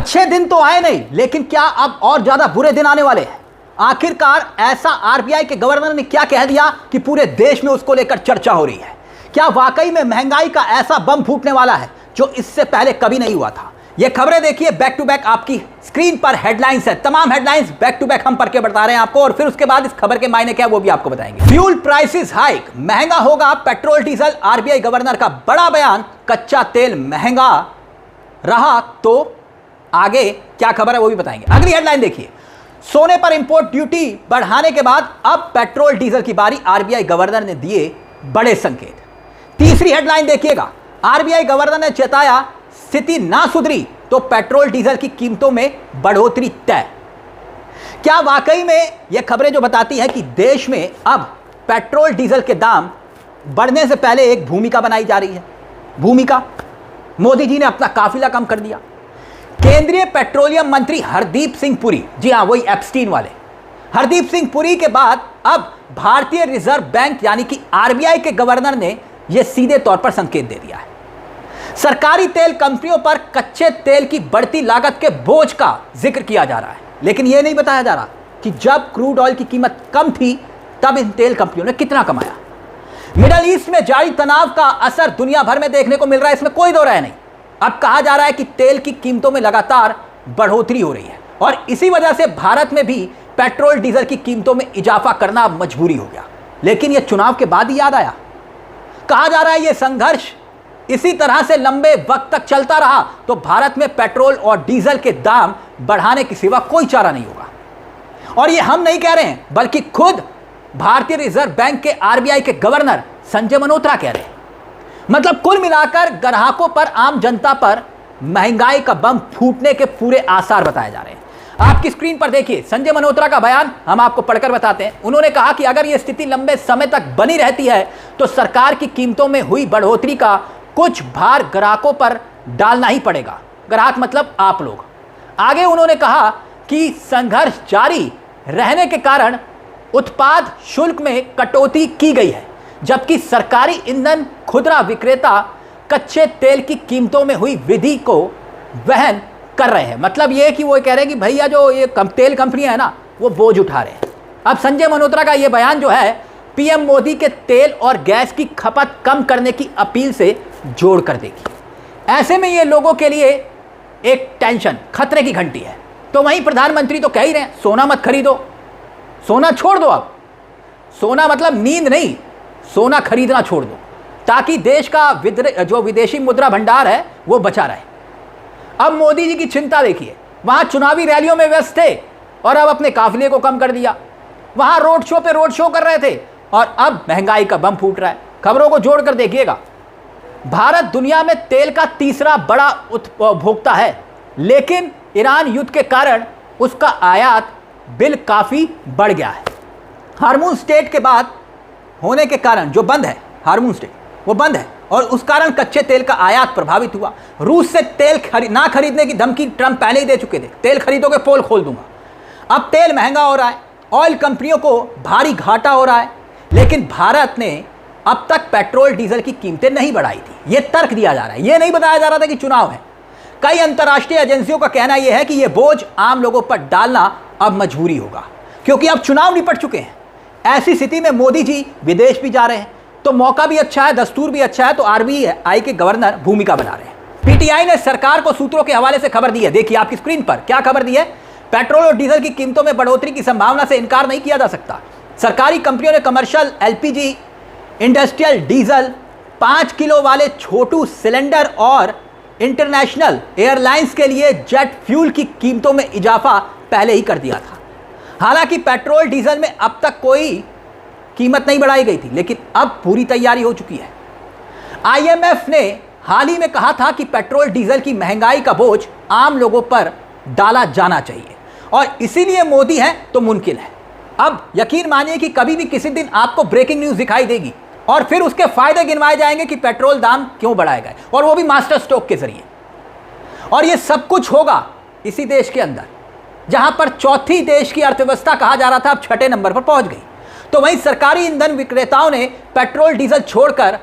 अच्छे दिन तो आए नहीं, लेकिन क्या अब और ज्यादा बुरे दिन आने वाले हैं? आखिरकार ऐसा आरबीआई के गवर्नर ने क्या कह दिया कि पूरे देश में उसको लेकर चर्चा हो रही है? क्या वाकई में महंगाई का ऐसा बम फूटने वाला है जो इससे पहले कभी नहीं हुआ था? ये खबरें देखिए बैक टू बैक, आपकी स्क्रीन पर हेडलाइंस है, तमाम हेडलाइंस बैक टू बैक हम पढ़ के बता रहे हैं आपको, और फिर उसके बाद इस खबर के मायने क्या है वो भी आपको बताएंगे। फ्यूल प्राइसेस हाइक, महंगा होगा पेट्रोल डीजल, आरबीआई गवर्नर का बड़ा बयान। कच्चा तेल महंगा रहा तो आगे क्या खबर है वो भी बताएंगे। अगली हेडलाइन देखिए, सोने पर इंपोर्ट ड्यूटी बढ़ाने के बाद अब पेट्रोल डीजल की बारी, आरबीआई गवर्नर ने दिए बड़े संकेत। तीसरी हेडलाइन देखिएगा, आरबीआई गवर्नर ने चेताया स्थिति ना सुधरी तो पेट्रोल डीजल की कीमतों में बढ़ोतरी तय। क्या वाकई में यह खबरें जो बताती हैं कि देश में अब पेट्रोल डीजल के दाम बढ़ने से पहले एक भूमिका बनाई जा रही है? भूमिका मोदी जी ने अपना काफिला कम कर दिया। केंद्रीय पेट्रोलियम मंत्री हरदीप सिंह पुरी, जी हां वही एप्स्टीन वाले हरदीप सिंह पुरी के बाद अब भारतीय रिजर्व बैंक यानी कि आरबीआई के गवर्नर ने यह सीधे तौर पर संकेत दे दिया है। सरकारी तेल कंपनियों पर कच्चे तेल की बढ़ती लागत के बोझ का जिक्र किया जा रहा है, लेकिन यह नहीं बताया जा रहा कि जब क्रूड ऑयल की कीमत कम थी तब इन तेल कंपनियों ने कितना कमाया। मिडल ईस्ट में जारी तनाव का असर दुनिया भर में देखने को मिल रहा है, इसमें कोई दो राय नहीं। अब कहा जा रहा है कि तेल की कीमतों में लगातार बढ़ोतरी हो रही है और इसी वजह से भारत में भी पेट्रोल डीजल की कीमतों में इजाफा करना मजबूरी हो गया। लेकिन यह चुनाव के बाद ही याद आया। कहा जा रहा है यह संघर्ष इसी तरह से लंबे वक्त तक चलता रहा तो भारत में पेट्रोल और डीजल के दाम बढ़ाने के सिवा कोई चारा नहीं होगा। और यह हम नहीं कह रहे हैं, बल्कि खुद भारतीय रिजर्व बैंक के आरबीआई के गवर्नर संजय मल्होत्रा कह रहे हैं। मतलब कुल मिलाकर ग्राहकों पर, आम जनता पर महंगाई का बम फूटने के पूरे आसार बताए जा रहे हैं। आपकी स्क्रीन पर देखिए संजय मल्होत्रा का बयान, हम आपको पढ़कर बताते हैं। उन्होंने कहा कि अगर यह स्थिति लंबे समय तक बनी रहती है तो सरकार की कीमतों में हुई बढ़ोतरी का कुछ भार ग्राहकों पर डालना ही पड़ेगा। ग्राहक मतलब आप लोग। आगे उन्होंने कहा कि संघर्ष जारी रहने के कारण उत्पाद शुल्क में कटौती की गई है, जबकि सरकारी ईंधन खुदरा विक्रेता कच्चे तेल की कीमतों में हुई वृद्धि को वहन कर रहे हैं। मतलब ये कि वो कह रहे हैं कि भैया जो ये तेल कंपनियां है ना वो बोझ उठा रहे हैं। अब संजय मल्होत्रा का ये बयान जो है पीएम मोदी के तेल और गैस की खपत कम करने की अपील से जोड़ कर देगी। ऐसे में ये लोगों के लिए एक टेंशन, खतरे की घंटी है। तो वहीं प्रधानमंत्री तो कह ही रहे हैं सोना मत खरीदो, सोना छोड़ दो। अब सोना मतलब नींद नहीं, सोना खरीदना छोड़ दो ताकि देश का जो विदेशी मुद्रा भंडार है वो बचा रहे। अब मोदी जी की चिंता देखिए, वहां चुनावी रैलियों में व्यस्त थे और अब अपने काफिले को कम कर दिया। वहां रोड शो पे रोड शो कर रहे थे और अब महंगाई का बम फूट रहा है। खबरों को जोड़कर देखिएगा, भारत दुनिया में तेल का तीसरा बड़ा उपभोक्ता है, लेकिन ईरान युद्ध के कारण उसका आयात बिल काफी बढ़ गया है। हार्मून स्टेट के बाद होने के कारण जो बंद है, हार्मून स्टेट वो बंद है और उस कारण कच्चे तेल का आयात प्रभावित हुआ। रूस से तेल ना खरीदने की धमकी ट्रंप पहले ही दे चुके थे, तेल खरीदोगे पोल खोल दूंगा। अब तेल महंगा हो रहा है, ऑयल कंपनियों को भारी घाटा हो रहा है, लेकिन भारत ने अब तक पेट्रोल डीजल की कीमतें नहीं बढ़ाई थी। यह तर्क दिया जा रहा है, यह नहीं बताया जा रहा था कि चुनाव है। कई अंतर्राष्ट्रीय एजेंसियों का कहना यह है कि यह बोझ आम लोगों पर डालना अब मजबूरी होगा, क्योंकि अब चुनाव निपट चुके हैं। ऐसी स्थिति में मोदी जी विदेश भी जा रहे हैं तो मौका भी अच्छा है, दस्तूर भी अच्छा है, तो आरबीआई के गवर्नर भूमिका बना रहे हैं। पीटीआई ने सरकार को सूत्रों के हवाले से खबर दी है। देखिए आपकी स्क्रीन पर क्या खबर दी है। पेट्रोल और डीजल की कीमतों में बढ़ोतरी की संभावना से इनकार नहीं किया जा सकता। सरकारी कंपनियों ने commercial LPG, industrial diesel, 5 kilo वाले छोटू सिलेंडर और इंटरनेशनल एयरलाइंस के लिए जेट फ्यूल की कीमतों में इजाफा पहले ही कर दिया था। हालांकि पेट्रोल डीजल में अब तक कोई कीमत नहीं बढ़ाई गई थी, लेकिन अब पूरी तैयारी हो चुकी है। आईएमएफ ने हाल ही में कहा था कि पेट्रोल डीजल की महंगाई का बोझ आम लोगों पर डाला जाना चाहिए और इसीलिए मोदी हैं तो मुमकिन है। अब यकीन मानिए कि कभी भी किसी दिन आपको ब्रेकिंग न्यूज़ दिखाई देगी और फिर उसके फायदे गिनवाए जाएंगे कि पेट्रोल दाम क्यों बढ़ाए गए, और वो भी मास्टर स्ट्रोक के जरिए। और ये सब कुछ होगा इसी देश के अंदर जहां पर चौथी देश की अर्थव्यवस्था कहा जा रहा था, अब 6ठे नंबर पर पहुंच गई। तो वहीं सरकारी ईंधन विक्रेताओं ने पेट्रोल डीजल छोड़कर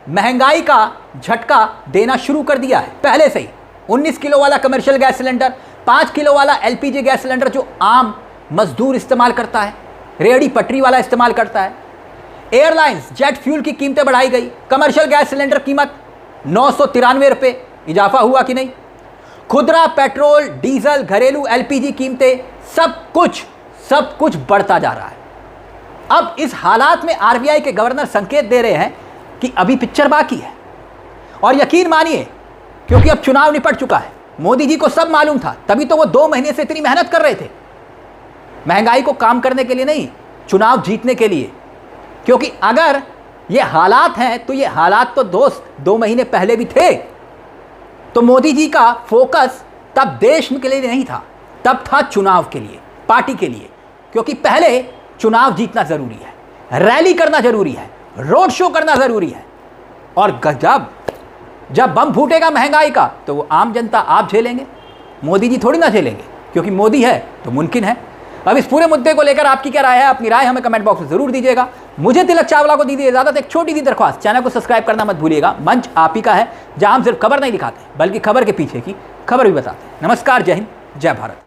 महंगाई का झटका देना शुरू कर दिया है पहले से ही। 19 किलो वाला कमर्शियल गैस सिलेंडर, 5 किलो वाला एलपीजी गैस सिलेंडर जो आम मजदूर इस्तेमाल करता है, रेहड़ी पटरी वाला इस्तेमाल करता है। एयरलाइंस जेट फ्यूल की कीमतें बढ़ाई गई। कमर्शियल गैस सिलेंडर कीमत 993 रुपये, इजाफा हुआ कि नहीं? खुदरा पेट्रोल, डीजल, घरेलू एलपीजी कीमतें, सब कुछ बढ़ता जा रहा है। अब इस हालात में आरबीआई के गवर्नर संकेत दे रहे हैं कि अभी पिक्चर बाकी है। और यकीन मानिए, क्योंकि अब चुनाव निपट चुका है, मोदी जी को सब मालूम था, तभी तो वो 2 महीने से इतनी मेहनत कर रहे थे, महंगाई को काम करने के लिए नहीं, चुनाव जीतने के लिए। क्योंकि अगर ये हालात हैं तो ये हालात तो दोस्त 2 महीने पहले भी थे। तो मोदी जी का फोकस तब देश के लिए नहीं था, तब था चुनाव के लिए, पार्टी के लिए। क्योंकि पहले चुनाव जीतना जरूरी है, रैली करना जरूरी है, रोड शो करना जरूरी है। और जब बम फूटेगा महंगाई का तो वो आम जनता आप झेलेंगे, मोदी जी थोड़ी ना झेलेंगे। क्योंकि मोदी है तो मुमकिन है। अब इस पूरे मुद्दे को लेकर आपकी क्या राय है? अपनी राय हमें कमेंट बॉक्स में जरूर दीजिएगा। मुझे तिलक चावला को दीजिए इजाजत। एक छोटी सी दरख्वास्त, चैनल को सब्सक्राइब करना मत भूलिएगा। मंच आप ही का है, जहां हम सिर्फ खबर नहीं दिखाते बल्कि खबर के पीछे की खबर भी बताते हैं। नमस्कार, जय हिंद, जय भारत।